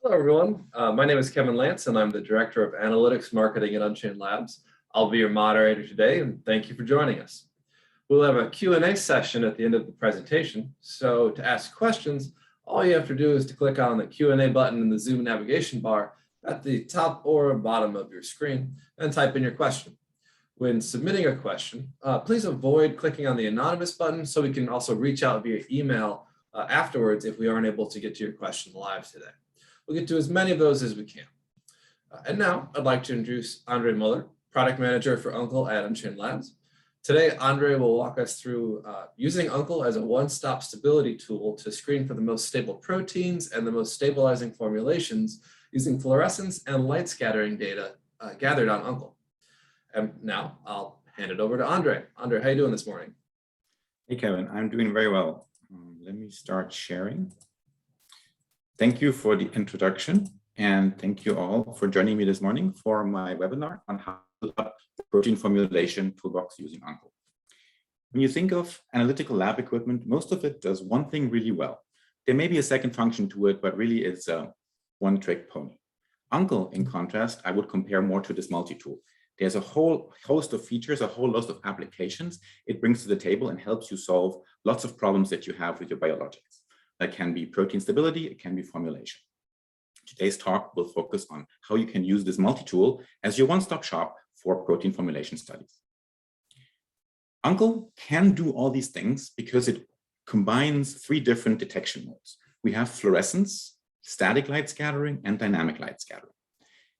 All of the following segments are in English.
Hello, everyone. My name is Kevin Lance, and I'm the Director of Analytics Marketing at Unchained Labs. I'll be your moderator today, and thank you for joining us. We'll have a Q&A session at the end of the presentation. So to ask questions, all you have to do is to click on the Q&A button in the Zoom navigation bar at the top or bottom of your screen and type in your question. When submitting a question, please avoid clicking on the anonymous button so we can also reach out via email afterwards if we aren't able to get to your question live today. We'll get to as many of those as we can. And now I'd like to introduce Andre Muller, Product Manager for Uncle at Unchained Labs. Today, Andre will walk us through using Uncle as a one-stop stability tool to screen for the most stable proteins and the most stabilizing formulations using fluorescence and light scattering data gathered on Uncle. And now I'll hand it over to Andre. Andre, how are you doing this morning? Hey, Kevin, I'm doing very well. Let me start sharing. Thank you for the introduction, and thank you all for joining me this morning for my webinar on how to build up the protein formulation toolbox using Uncle. When you think of analytical lab equipment, most of it does one thing really well. There may be a second function to it, but really it's a one-trick pony. Uncle, in contrast, I would compare more to this multi-tool. There's a whole host of features, a whole host of applications it brings to the table and helps you solve lots of problems that you have with your biologics. That can be protein stability, it can be formulation. Today's talk will focus on how you can use this multi-tool as your one-stop shop for protein formulation studies. Uncle can do all these things because it combines three different detection modes. We have fluorescence, static light scattering, and dynamic light scattering.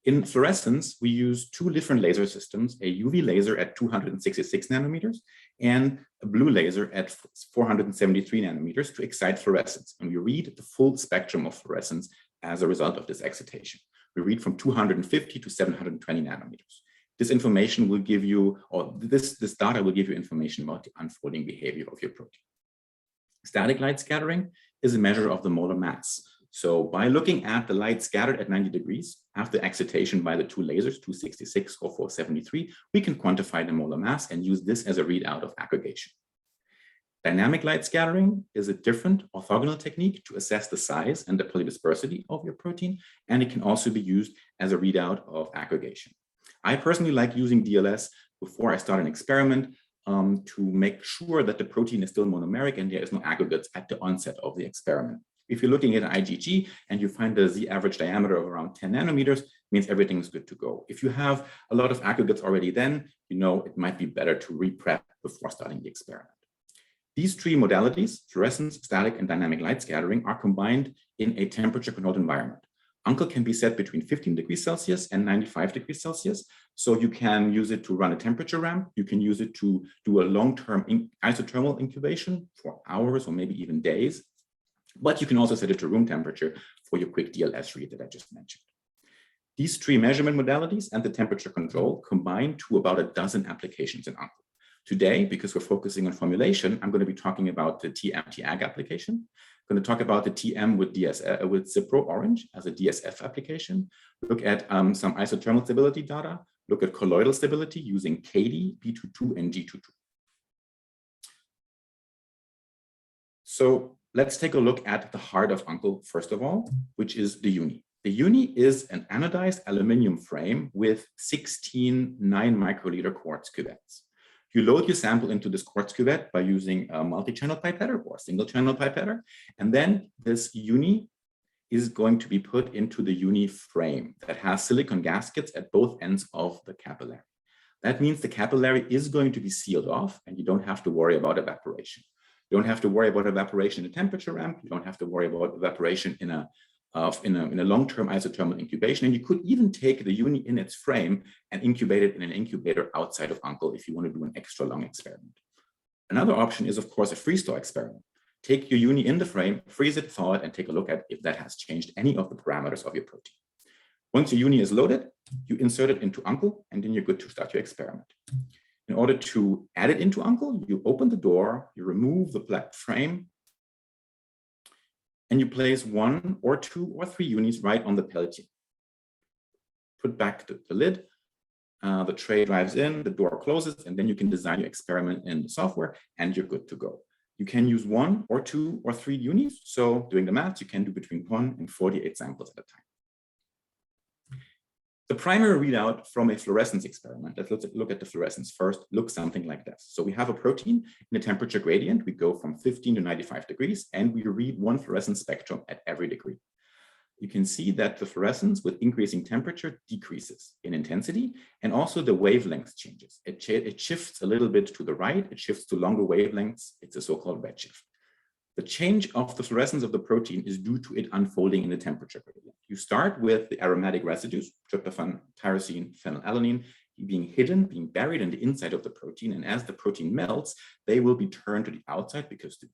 In fluorescence, we use two different laser systems, a UV laser at 266 nanometers and a blue laser at 473 nanometers to excite fluorescence. And we read the full spectrum of fluorescence as a result of this excitation. We read from 250 to 720 nanometers. This information will give you, or this data will give you information about the unfolding behavior of your protein. Static light scattering is a measure of the molar mass. So by looking at the light scattered at 90 degrees after excitation by the two lasers, 266 or 473, we can quantify the molar mass and use this as a readout of aggregation. Dynamic light scattering is a different orthogonal technique to assess the size and the polydispersity of your protein, and it can also be used as a readout of aggregation. I personally like using DLS before I start an experiment to make sure that the protein is still monomeric and there is no aggregates at the onset of the experiment. If you're looking at an IgG and you find the Z average diameter of around 10 nanometers, means everything is good to go. If you have a lot of aggregates already then, you know it might be better to re-prep before starting the experiment. These three modalities, fluorescence, static, and dynamic light scattering, are combined in a temperature-controlled environment. Uncle can be set between 15 degrees Celsius and 95 degrees Celsius. So you can use it to run a temperature ramp. You can use it to do a long-term isothermal incubation for hours or maybe even days. But you can also set it to room temperature for your quick DLS read that I just mentioned. These three measurement modalities and the temperature control combine to about a dozen applications in Uncle. Today, because we're focusing on formulation, I'm going to be talking about the TM-TAG application. I'm going to talk about the TM with Cipro Orange as a DSF application, look at some isothermal stability data, look at colloidal stability using KD, B22, and G22. So let's take a look at the heart of Uncle, first of all, which is the Uni. The Uni is an anodized aluminum frame with 16 9 microliter quartz cuvettes. You load your sample into this quartz cuvette by using a multi-channel pipetter or a single-channel pipetter, and then this Uni is going to be put into the Uni frame that has silicon gaskets at both ends of the capillary. That means the capillary is going to be sealed off, and you don't have to worry about evaporation. You don't have to worry about evaporation in a temperature ramp. You don't have to worry about evaporation in a long-term isothermal incubation. And you could even take the Uni in its frame and incubate it in an incubator outside of Uncle if you want to do an extra long experiment. Another option is, of course, a freeze-thaw experiment. Take your Uni in the frame, freeze it, thaw it, and take a look at if that has changed any of the parameters of your protein. Once your Uni is loaded, you insert it into Uncle, and then you're good to start your experiment. In order to add it into Uncle, you open the door, you remove the black frame, and you place 1 or 2 or 3 Unis right on the pelletier. Put back the lid, the tray drives in, the door closes, and then you can design your experiment in the software, and you're good to go. You can use 1 or 2 or 3 Unis. So doing the math, you can do between 1 and 48 samples at a time. The primary readout from a fluorescence experiment, let's look at the fluorescence first, looks something like this. So we have a protein in a temperature gradient. We go from 15 to 95 degrees, and we read one fluorescence spectrum at every degree. You can see that the fluorescence with increasing temperature decreases in intensity, and also the wavelength changes. It shifts a little bit to the right, it shifts to longer wavelengths. It's a so-called redshift. The change of the fluorescence of the protein is due to it unfolding in the temperature gradient. You start with the aromatic residues, tryptophan, tyrosine, phenylalanine, being hidden, being buried in the inside of the protein. And as the protein melts, they will be turned to the outside because the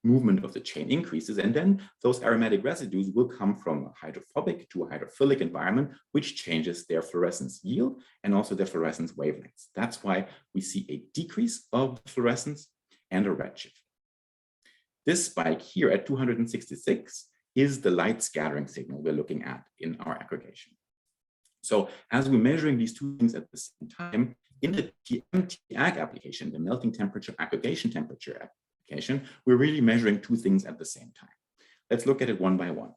movement of the chain increases. And then those aromatic residues will come from a hydrophobic to a hydrophilic environment, which changes their fluorescence yield and also their fluorescence wavelengths. That's why we see a decrease of fluorescence and a redshift. This spike here at 266 is the light scattering signal we're looking at in our aggregation. So as we're measuring these two things at the same time, in the TM-TAG application, the melting temperature aggregation temperature application, we're really measuring two things at the same time. Let's look at it one by one.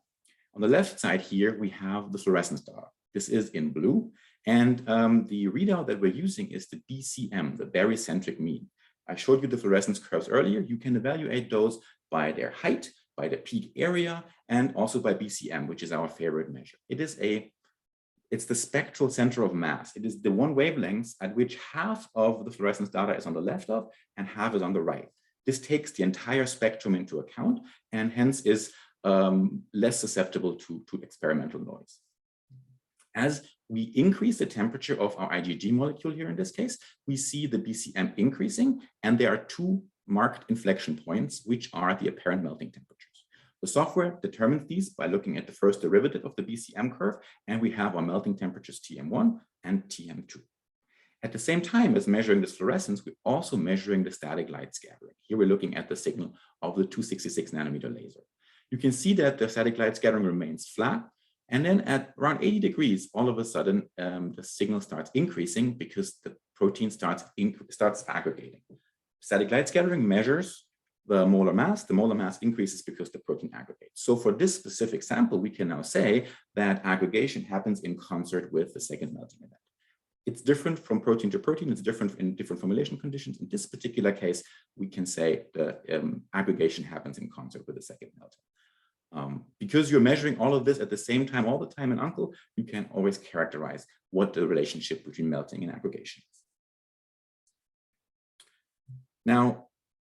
On the left side here, we have the fluorescence data. This is in blue, and the readout that we're using is the BCM, the barycentric mean. I showed you the fluorescence curves earlier. You can evaluate those by their height, by the peak area, and also by BCM, which is our favorite measure. It's the spectral center of mass. It is the one wavelength at which half of the fluorescence data is on the left of and half is on the right. This takes the entire spectrum into account and hence is less susceptible to experimental noise. As we increase the temperature of our IgG molecule here in this case, we see the BCM increasing, and there are two marked inflection points, which are the apparent melting temperatures. The software determines these by looking at the first derivative of the BCM curve, and we have our melting temperatures TM1 and TM2. At the same time as measuring this fluorescence, we're also measuring the static light scattering. Here we're looking at the signal of the 266 nanometer laser. You can see that the static light scattering remains flat, and then at around 80 degrees, all of a sudden, the signal starts increasing because the protein starts aggregating. Static light scattering measures the molar mass. The molar mass increases because the protein aggregates. So for this specific sample, we can now say that aggregation happens in concert with the second melting event. It's different from protein to protein. It's different in different formulation conditions. In this particular case, we can say the aggregation happens in concert with the second melting. Because you're measuring all of this at the same time, all the time in Unde, you can always characterize what the relationship between melting and aggregation is. Now,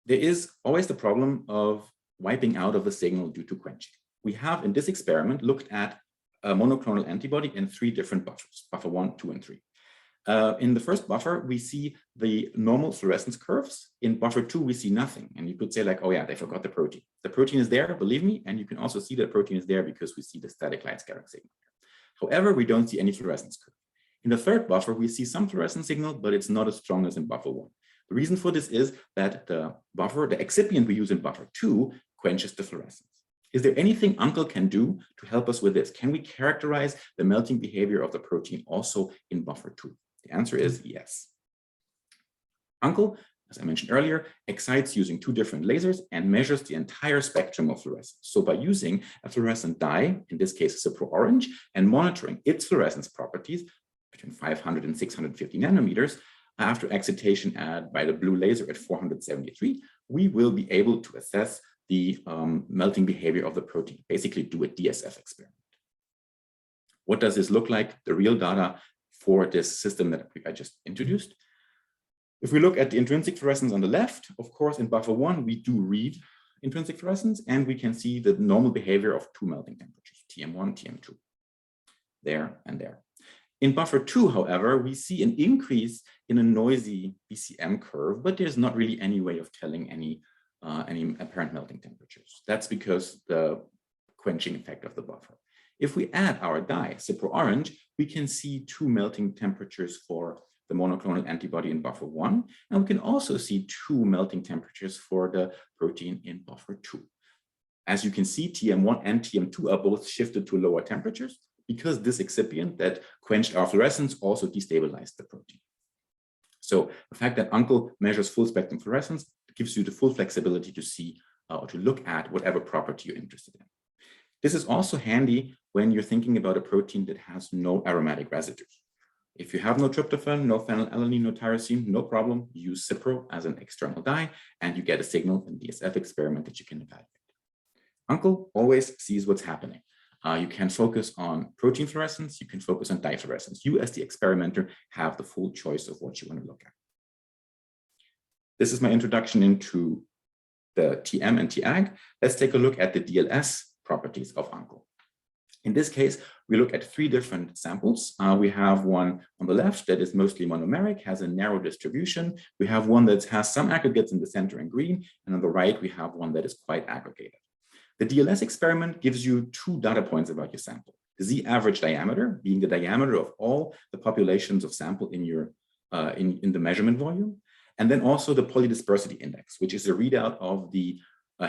there is always the problem of wiping out of a signal due to quenching. We have in this experiment looked at a monoclonal antibody in 3 different buffers, buffer 1, 2, and 3. In the first buffer, we see the normal fluorescence curves. In buffer 2, we see nothing. And you could say like, oh yeah, they forgot the protein. The protein is there, believe me. And you can also see that protein is there because we see the static light scattering signal. However, we don't see any fluorescence curve. In the third buffer, we see some fluorescence signal, but it's not as strong as in buffer 1. The reason for this is that the excipient we use in buffer 2 quenches the fluorescence. Is there anything Unde can do to help us with this? Can we characterize the melting behavior of the protein also in buffer 2? The answer is yes. Unde, as I mentioned earlier, excites using 2 different lasers and measures the entire spectrum of fluorescence. So by using a fluorescent dye, in this case Cipro orange, and monitoring its fluorescence properties between 500 and 650 nanometers, after excitation by the blue laser at 473, we will be able to assess the melting behavior of the protein, basically do a DSF experiment. What does this look like? The real data for this system that I just introduced. If we look at the intrinsic fluorescence on the left, of course, in buffer 1, we do read intrinsic fluorescence, and we can see the normal behavior of 2 melting temperatures, TM1, TM2, there and there. In buffer 2, however, we see an increase in a noisy BCM curve, but there's not really any way of telling any apparent melting temperatures. That's because the quenching effect of the buffer. If we add our dye, Cipro orange, we can see 2 melting temperatures for the monoclonal antibody in buffer 1, and we can also see 2 melting temperatures for the protein in buffer 2. As you can see, TM1 and TM2 are both shifted to lower temperatures because this excipient that quenched our fluorescence also destabilized the protein. So the fact that Unde measures full spectrum fluorescence gives you the full flexibility to see or to look at whatever property you're interested in. This is also handy when you're thinking about a protein that has no aromatic residues. If you have no tryptophan, no phenylalanine, no tyrosine, no problem. Use Cipro as an external dye, and you get a signal in DSF experiment that you can evaluate. Uncle always sees what's happening. You can focus on protein fluorescence, you can focus on dye fluorescence. You, as the experimenter, have the full choice of what you want to look at. This is my introduction into the TM and TAG. Let's take a look at the DLS properties of Uncle. In this case, we look at 3 different samples. We have one on the left that is mostly monomeric, has a narrow distribution. We have one that has some aggregates in the center in green, and on the right, we have one that is quite aggregated. The DLS experiment gives you 2 data points about your sample. The Z average diameter, being the diameter of all the populations of sample in your in the measurement volume, and then also the polydispersity index, which is a readout of the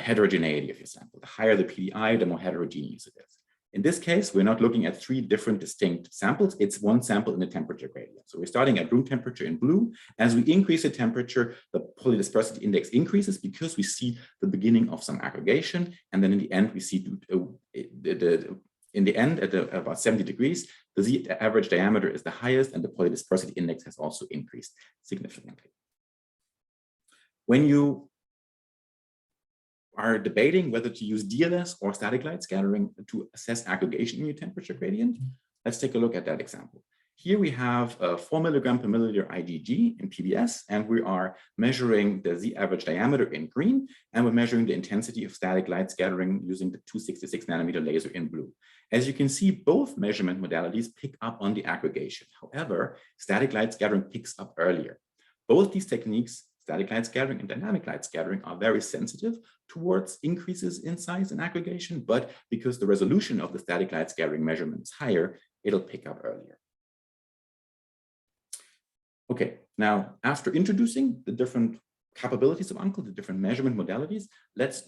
heterogeneity of your sample. The higher the PDI, the more heterogeneous it is. In this case, we're not looking at 3 different distinct samples. It's one sample in the temperature gradient. So we're starting at room temperature in blue. As we increase the temperature, the polydispersity index increases because we see the beginning of some aggregation. And then in the end, we see at about 70 degrees, the Z average diameter is the highest and the polydispersity index has also increased significantly. When you are debating whether to use DLS or static light scattering to assess aggregation in your temperature gradient, let's take a look at that example. Here we have a 4 milligram per milliliter IgG in PBS, and we are measuring the Z average diameter in green, and we're measuring the intensity of static light scattering using the 266 nanometer laser in blue. As you can see, both measurement modalities pick up on the aggregation. However, static light scattering picks up earlier. Both these techniques, static light scattering and dynamic light scattering, are very sensitive towards increases in size and aggregation, but because the resolution of the static light scattering measurement is higher, it'll pick up earlier. Okay, now after introducing the different capabilities of Uncle, the different measurement modalities, let's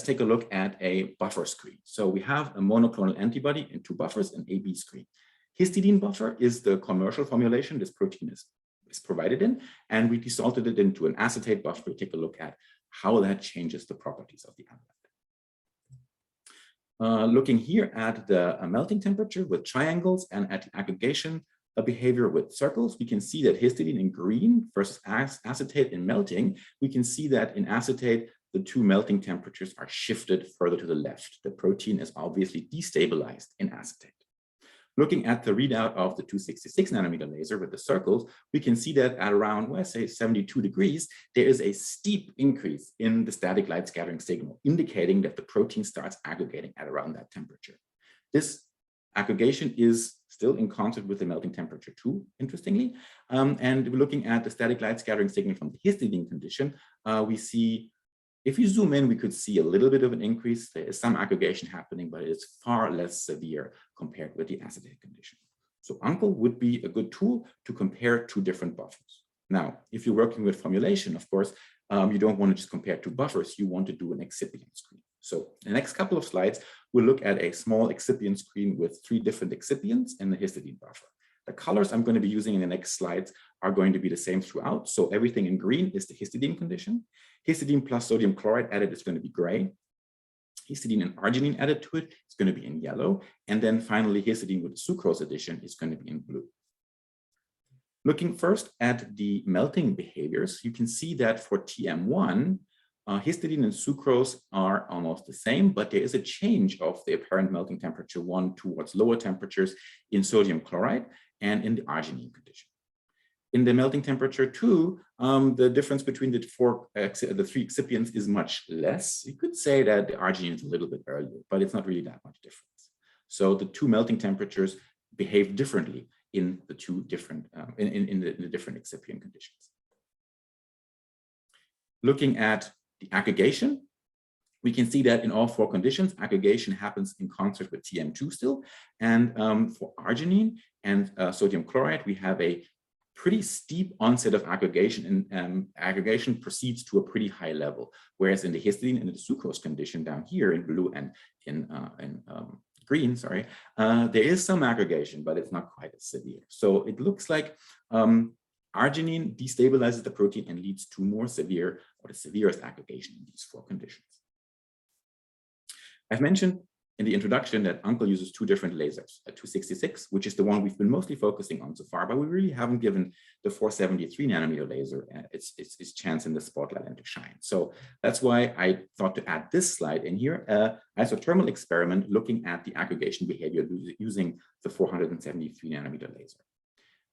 take a look at a buffer screen. So we have a monoclonal antibody in 2 buffers, an AB screen. Histidine buffer is the commercial formulation this protein is provided in, and we desalted it into an acetate buffer to take a look at how that changes the properties of the analyte. Looking here at the melting temperature with triangles and at the aggregation behavior with circles, we can see that histidine in green versus acetate in melting. We can see that in acetate, the 2 melting temperatures are shifted further to the left. The protein is obviously destabilized in acetate. Looking at the readout of the 266 nanometer laser with the circles, we can see that at around, well, say 72 degrees, there is a steep increase in the static light scattering signal, indicating that the protein starts aggregating at around that temperature. This aggregation is still in concert with the melting temperature too, interestingly. And we're looking at the static light scattering signal from the histidine condition. We see, if you zoom in, we could see a little bit of an increase. There is some aggregation happening, but it's far less severe compared with the acetate condition. So Uncle would be a good tool to compare 2 different buffers. Now, if you're working with formulation, of course, you don't want to just compare 2 buffers. You want to do an excipient screen. So in the next couple of slides, we'll look at a small excipient screen with 3 different excipients and the histidine buffer. The colors I'm going to be using in the next slides are going to be the same throughout. So everything in green is the histidine condition. Histidine plus sodium chloride added is going to be gray. Histidine and arginine added to it is going to be in yellow. And then finally, histidine with sucrose addition is going to be in blue. Looking first at the melting behaviors, you can see that for TM1, histidine and sucrose are almost the same, but there is a change of the apparent melting temperature 1 towards lower temperatures in sodium chloride and in the arginine condition. In the melting temperature 2, the difference between the 3 excipients is much less. You could say that the arginine is a little bit earlier, but it's not really that much difference. So the 2 melting temperatures behave differently in the 2 different in the different excipient conditions. Looking at the aggregation, we can see that in all 4 conditions, aggregation happens in concert with TM2 still. And for arginine and sodium chloride, we have a pretty steep onset of aggregation, and aggregation proceeds to a pretty high level. Whereas in the histidine and the sucrose condition down here in blue and in green, sorry, there is some aggregation, but it's not quite as severe. So it looks like arginine destabilizes the protein and leads to more severe or the severest aggregation in these 4 conditions. I've mentioned in the introduction that Unde uses two different lasers, a 266, which is the one we've been mostly focusing on so far, but we really haven't given the 473 nanometer laser its chance in the spotlight and to shine. So that's why I thought to add this slide in here, isothermal experiment looking at the aggregation behavior using the 473 nanometer laser.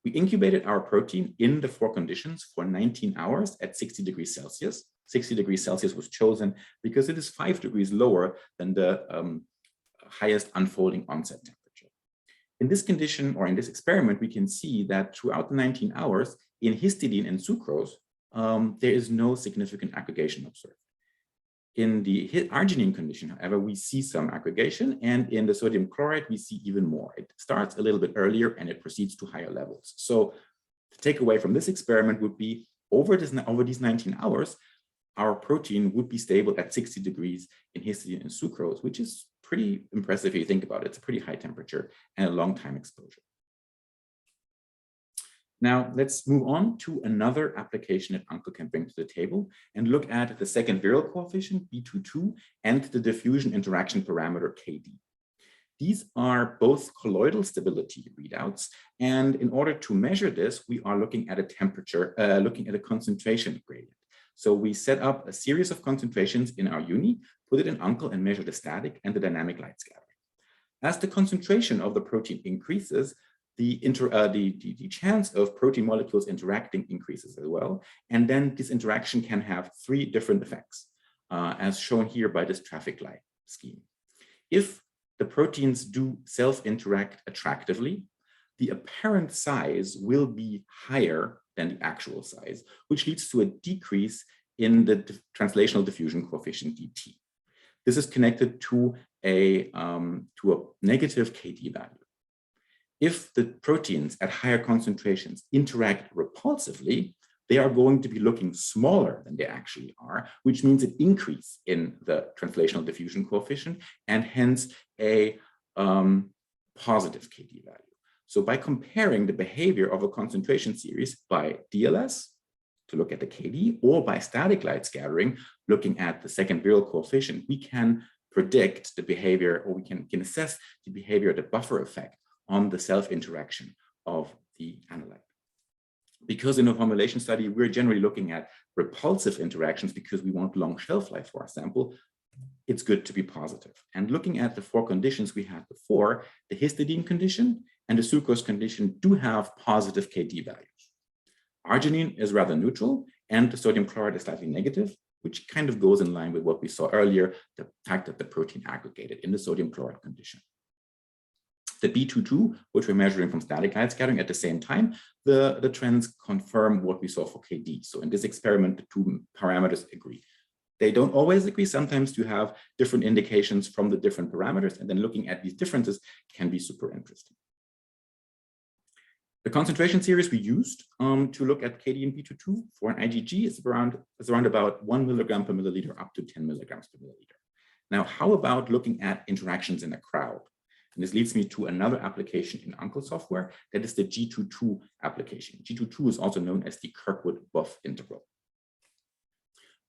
We incubated our protein in the 4 conditions for 19 hours at 60 degrees Celsius. 60 degrees Celsius was chosen because it is 5 degrees lower than the highest unfolding onset temperature. In this condition, or in this experiment, we can see that throughout the 19 hours in histidine and sucrose, there is no significant aggregation observed. In the arginine condition, however, we see some aggregation, and in the sodium chloride, we see even more. It starts a little bit earlier and it proceeds to higher levels. So the takeaway from this experiment would be over these 19 hours, our protein would be stable at 60 degrees in histidine and sucrose, which is pretty impressive if you think about it. It's a pretty high temperature and a long time exposure. Now let's move on to another application that Unde can bring to the table and look at the second viral coefficient, B22, and the diffusion interaction parameter, KD. These are both colloidal stability readouts. And in order to measure this, we are looking at a temperature, looking at a concentration gradient. So we set up a series of concentrations in our uni, put it in Unde and measure the static and the dynamic light scattering. As the concentration of the protein increases, the chance of protein molecules interacting increases as well. And then this interaction can have 3 different effects, as shown here by this traffic light scheme. If the proteins do self-interact attractively, the apparent size will be higher than the actual size, which leads to a decrease in the translational diffusion coefficient dt. This is connected to a negative KD value. If the proteins at higher concentrations interact repulsively, they are going to be looking smaller than they actually are, which means an increase in the translational diffusion coefficient and hence a positive KD value. So by comparing the behavior of a concentration series by DLS to look at the KD, or by static light scattering, looking at the second viral coefficient, we can predict the behavior, or we can assess the behavior, the buffer effect on the self-interaction of the analyte. Because in a formulation study, we're generally looking at repulsive interactions because we want long shelf life for our sample, it's good to be positive. And looking at the 4 conditions we had before, the histidine condition and the sucrose condition do have positive KD values. Arginine is rather neutral, and the sodium chloride is slightly negative, which kind of goes in line with what we saw earlier, the fact that the protein aggregated in the sodium chloride condition. The B22, which we're measuring from static light scattering at the same time, the trends confirm what we saw for KD. So in this experiment, the 2 parameters agree. They don't always agree. Sometimes you have different indications from the different parameters, and then looking at these differences can be super interesting. The concentration series we used to look at KD and B22 for an IgG is around about 1 milligram per milliliter up to 10 milligrams per milliliter. Now, how about looking at interactions in a crowd? And this leads me to another application in Unde software, that is the G22 application. G22 is also known as the Kirkwood-Buff integral.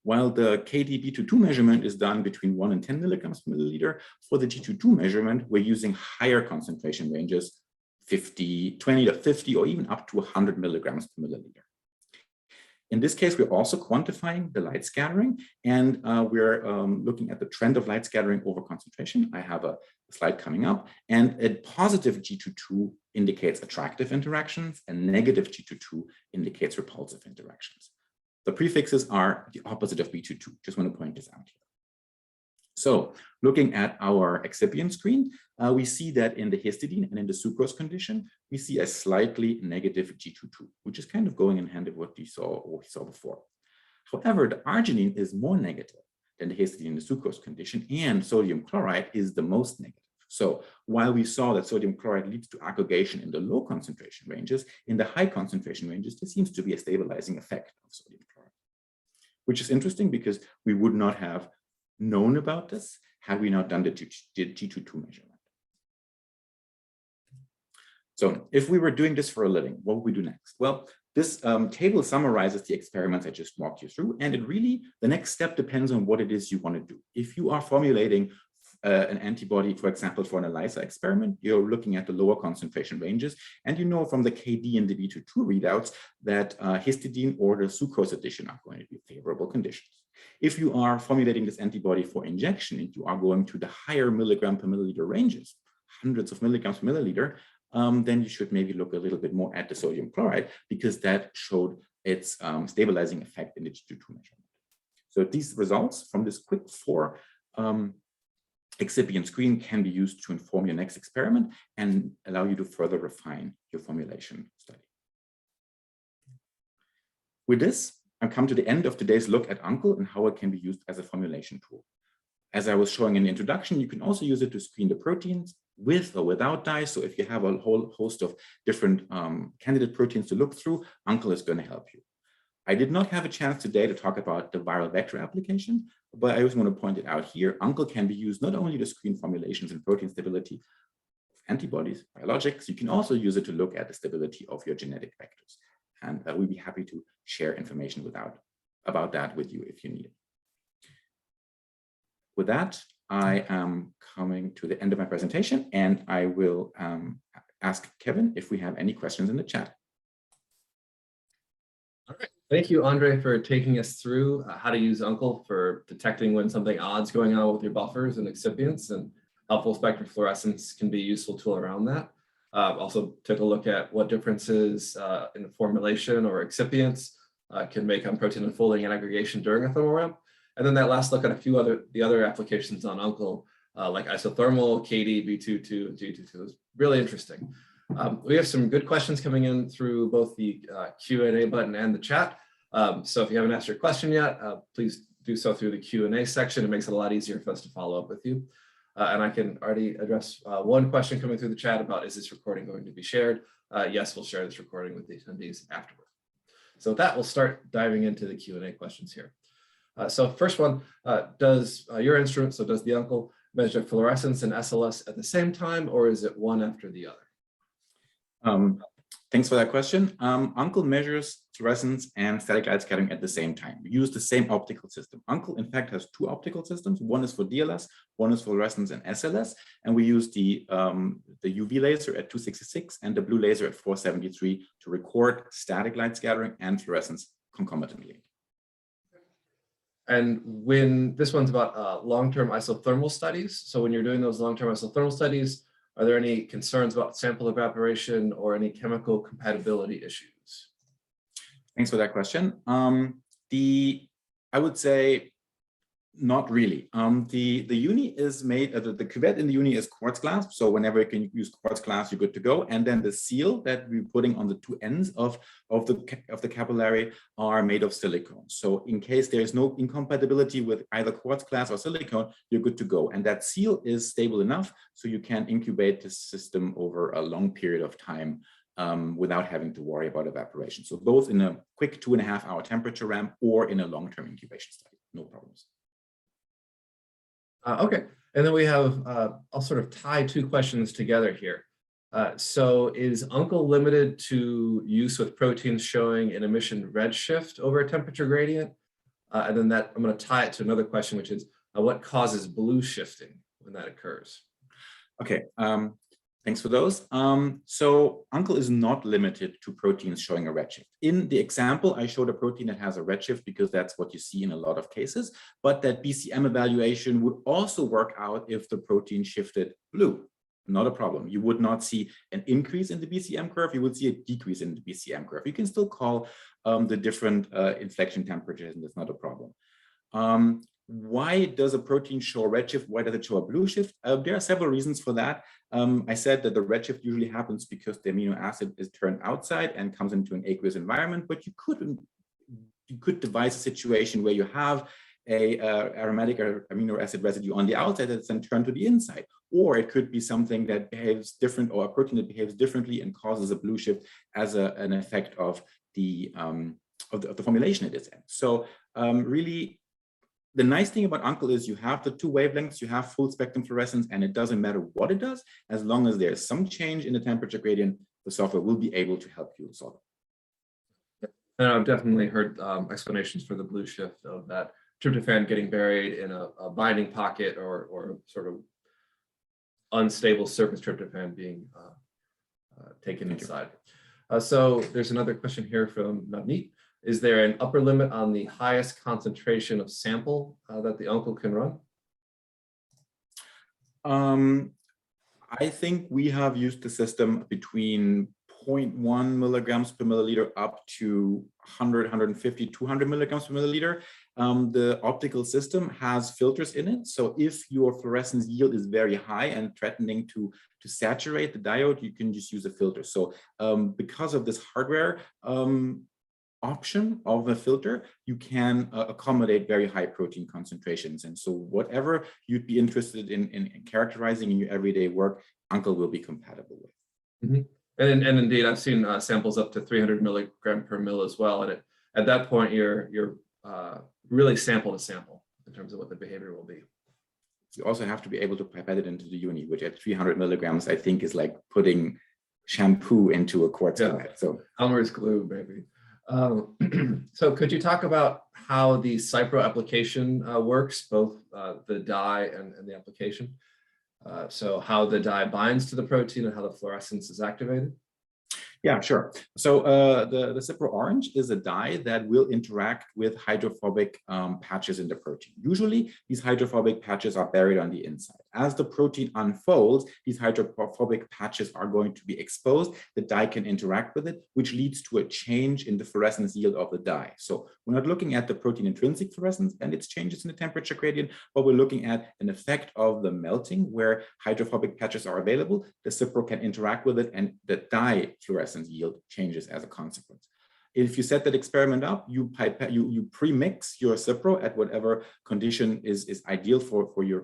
While the KD-B22 measurement is done between 1 and 10 milligrams per milliliter, for the G22 measurement, we're using higher concentration ranges, 20 to 50, or even up to 100 milligrams per milliliter. In this case, we're also quantifying the light scattering, and we're looking at the trend of light scattering over concentration. I have a slide coming up, and a positive G22 indicates attractive interactions, and negative G22 indicates repulsive interactions. The prefixes are the opposite of B22. Just want to point this out here. So looking at our excipient screen, we see that in the histidine and in the sucrose condition, we see a slightly negative G22, which is kind of going in hand with what we saw before. However, the arginine is more negative than the histidine and the sucrose condition, and sodium chloride is the most negative. So while we saw that sodium chloride leads to aggregation in the low concentration ranges, in the high concentration ranges, there seems to be a stabilizing effect of sodium chloride, which is interesting because we would not have known about this had we not done the G22 measurement. So if we were doing this for a living, what would we do next? Well, this table summarizes the experiments I just walked you through, and it really, the next step depends on what it is you want to do. If you are formulating an antibody, for example, for an ELISA experiment, you're looking at the lower concentration ranges. And you know from the KD and the B22 readouts that histidine or the sucrose addition are going to be favorable conditions. If you are formulating this antibody for injection and you are going to the higher milligram per milliliter ranges, hundreds of milligrams per milliliter, then you should maybe look a little bit more at the sodium chloride because that showed its stabilizing effect in the G22 measurement. So these results from this quick 4 excipient screen can be used to inform your next experiment and allow you to further refine your formulation study. With this, I've come to the end of today's look at Unde and how it can be used as a formulation tool. As I was showing in the introduction, you can also use it to screen the proteins with or without dyes. So if you have a whole host of different candidate proteins to look through, Unde is going to help you. I did not have a chance today to talk about the viral vector application, but I just want to point it out here. Unde can be used not only to screen formulations and protein stability of antibodies, biologics, you can also use it to look at the stability of your genetic vectors. And we'd be happy to share information about that with you if you need it. With that, I am coming to the end of my presentation, and I will ask Kevin if we have any questions in the chat. All right. Thank you, Andre, for taking us through how to use Unde for detecting when something odd's going on with your buffers and excipients, and how full spectrum fluorescence can be a useful tool around that. Also took a look at what differences in the formulation or excipients can make on protein unfolding and aggregation during a thermal ramp. And then that last look at a few other applications on Unde, like isothermal, KD, B22, and G22 is really interesting. We have some good questions coming in through both the Q&A button and the chat. So if you haven't asked your question yet, please do so through the Q&A section. It makes it a lot easier for us to follow up with you. And I can already address one question coming through the chat about, is this recording going to be shared? Yes, we'll share this recording with the attendees afterward. So with that, we'll start diving into the Q&A questions here. So first one, does your instrument, so does the Unde measure fluorescence and SLS at the same time, or is it one after the other? Thanks for that question. Unde measures fluorescence and static light scattering at the same time. We use the same optical system. Unde, in fact, has 2 optical systems. One is for DLS, one is for fluorescence and SLS, and we use the UV laser at 266 and the blue laser at 473 to record static light scattering and fluorescence concomitantly. And when this one's about long-term isothermal studies, so when you're doing those long-term isothermal studies, are there any concerns about sample evaporation or any chemical compatibility issues? Thanks for that question. I would say not really. The uni is made, the cuvette in the uni is quartz glass. So whenever you can use quartz glass, you're good to go. And then the seal that we're putting on the 2 ends of the capillary are made of silicone. So in case there's no incompatibility with either quartz glass or silicone, you're good to go. And that seal is stable enough so you can incubate the system over a long period of time without having to worry about evaporation. So both in a quick 2.5-hour temperature ramp or in a long-term incubation study, no problems. Okay, and then we have, I'll sort of tie 2 questions together here. So is Unde limited to use with proteins showing an emission redshift over a temperature gradient? And then that I'm going to tie it to another question, which is what causes blue shifting when that occurs? Okay, thanks for those. So Unde is not limited to proteins showing a redshift. In the example, I showed a protein that has a redshift because that's what you see in a lot of cases, but that BCM evaluation would also work out if the protein shifted blue. Not a problem. You would not see an increase in the BCM curve. You would see a decrease in the BCM curve. You can still call the different inflection temperatures, and that's not a problem. Why does a protein show a redshift? Why does it show a blue shift? There are several reasons for that. I said that the redshift usually happens because the amino acid is turned outside and comes into an aqueous environment, but you could devise a situation where you have a aromatic or amino acid residue on the outside that's then turned to the inside. Or it could be something that behaves different, or a protein that behaves differently and causes a blue shift as an effect of the formulation it is in. So really, the nice thing about Unde is you have the 2 wavelengths, you have full spectrum fluorescence, and it doesn't matter what it does, as long as there's some change in the temperature gradient, the software will be able to help you solve it. And I've definitely heard explanations for the blue shift of that tryptophan getting buried in a binding pocket or sort of unstable surface tryptophan being taken inside. So there's another question here from Navneet. Is there an upper limit on the highest concentration of sample that the uncle can run? I think we have used the system between 0.1 milligrams per milliliter up to 100, 150, 200 milligrams per milliliter. The optical system has filters in it. So if your fluorescence yield is very high and threatening to saturate the diode, you can just use a filter. So because of this hardware option of a filter, you can accommodate very high protein concentrations. And so whatever you'd be interested in characterizing in your everyday work, Uncle will be compatible with. Mm-hmm. And indeed, I've seen samples up to 300 milligram per mil as well. And at that point, you're really sample to sample in terms of what the behavior will be. You also have to be able to pipette it into the uni, which at 300 milligrams, I think is like putting shampoo into a quartz pipette. So Elmer's glue, maybe. So could you talk about how the Cypro application works, both the dye and the application? So how the dye binds to the protein and how the fluorescence is activated? Yeah, sure. So the Cypro orange is a dye that will interact with hydrophobic patches in the protein. Usually, these hydrophobic patches are buried on the inside. As the protein unfolds, these hydrophobic patches are going to be exposed. The dye can interact with it, which leads to a change in the fluorescence yield of the dye. So we're not looking at the protein intrinsic fluorescence and its changes in the temperature gradient, but we're looking at an effect of the melting where hydrophobic patches are available. The Cypro can interact with it, and the dye fluorescence yield changes as a consequence. If you set that experiment up, you pre-mix your Cypro at whatever condition is ideal for your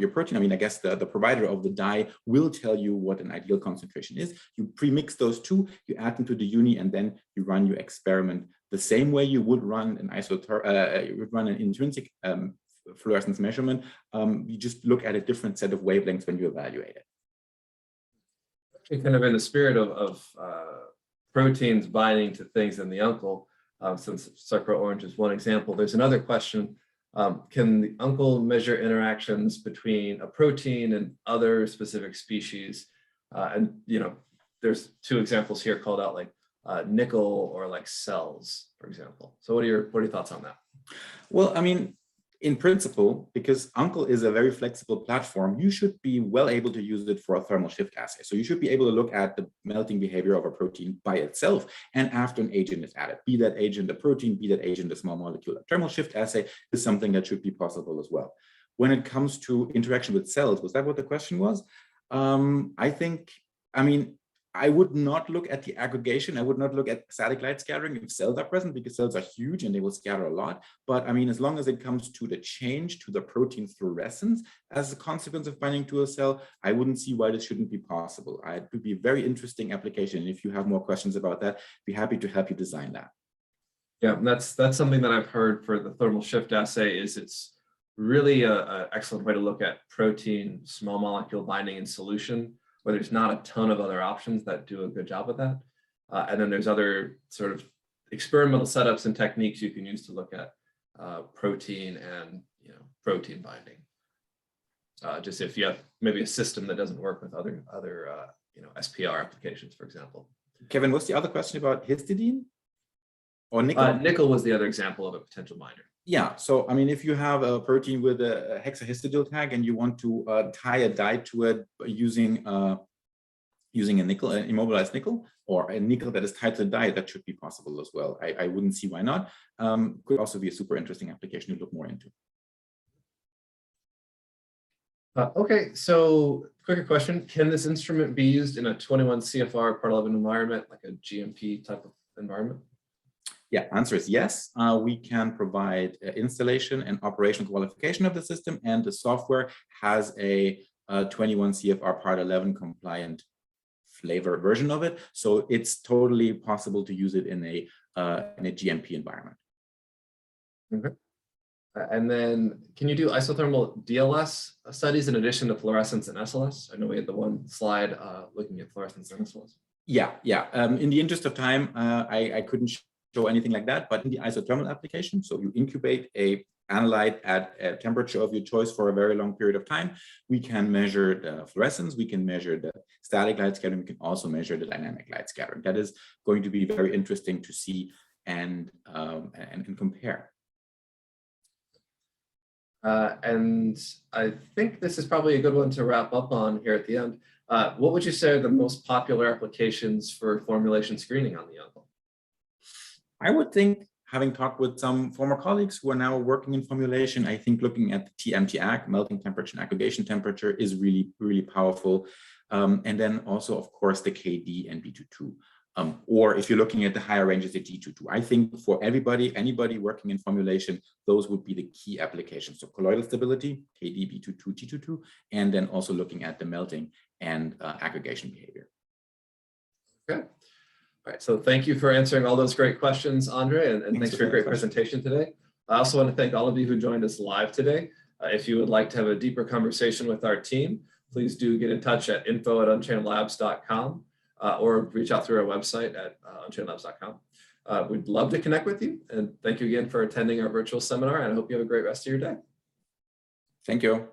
protein. I mean, I guess the provider of the dye will tell you what an ideal concentration is. You pre-mix those two, you add them to the uni, and then you run your experiment the same way you would run an intrinsic fluorescence measurement. You just look at a different set of wavelengths when you evaluate it. Kind of in the spirit of proteins binding to things in the uncle, since Cypro orange is one example, there's another question. Can the uncle measure interactions between a protein and other specific species? And there's two examples here called out, like nickel or like cells, for example. So what are your thoughts on that? Well, I mean, in principle, because Uncle is a very flexible platform, you should be well able to use it for a thermal shift assay. So you should be able to look at the melting behavior of a protein by itself and after an agent is added, be that agent a protein, be that agent a small molecule. A thermal shift assay is something that should be possible as well. When it comes to interaction with cells, was that what the question was? I would not look at the aggregation. I would not look at static light scattering if cells are present, because cells are huge and they will scatter a lot. But I mean, as long as it comes to the change to the protein fluorescence as a consequence of binding to a cell, I wouldn't see why this shouldn't be possible. It would be a very interesting application. And if you have more questions about that, be happy to help you design that. Yeah, that's something that I've heard for the thermal shift assay. Is it's really an excellent way to look at protein small molecule binding in solution, where there's not a ton of other options that do a good job with that. And then there's other sort of experimental setups and techniques you can use to look at protein and protein binding. Just if you have maybe a system that doesn't work with other SPR applications, for example. Kevin, what's the other question about histidine or nickel? Nickel was the other example of a potential binder. Yeah, so I mean, if you have a protein with a hexahistidyl tag and you want to tie a dye to it using a nickel, an immobilized nickel, or a nickel that is tied to the dye, that should be possible as well. I wouldn't see why not. Could also be a super interesting application to look more into. Okay, so quicker question. Can this instrument be used in a 21 CFR Part 11 environment, like a GMP type of environment? Yeah, answer is yes. We can provide installation and operational qualification of the system, and the software has a 21 CFR Part 11 compliant flavor version of it. So it's totally possible to use it in a GMP environment. Okay. And then can you do isothermal DLS studies in addition to fluorescence and SLS? I know we had the one slide looking at fluorescence and SLS. Yeah. In the interest of time, I couldn't show anything like that, but in the isothermal application, so you incubate a analyte at a temperature of your choice for a very long period of time, we can measure the fluorescence, we can measure the static light scattering, we can also measure the dynamic light scattering. That is going to be very interesting to see and compare. And I think this is probably a good one to wrap up on here at the end. What would you say are the most popular applications for formulation screening on the Unde? I would think, having talked with some former colleagues who are now working in formulation, I think looking at the TMT melting temperature and aggregation temperature is really, really powerful. And then also, of course, the KD and B22. Or if you're looking at the higher ranges, the G22. I think for anybody working in formulation, those would be the key applications. So colloidal stability, KD, B22, G22, and then also looking at the melting and aggregation behavior. Okay. All right, so thank you for answering all those great questions, Andre, and thanks for a great presentation today. I also want to thank all of you who joined us live today. If you would like to have a deeper conversation with our team, please do get in touch at info@unchainedlabs.com or reach out through our website at unchainedlabs.com. We'd love to connect with you, and thank you again for attending our virtual seminar, and I hope you have a great rest of your day. Thank you.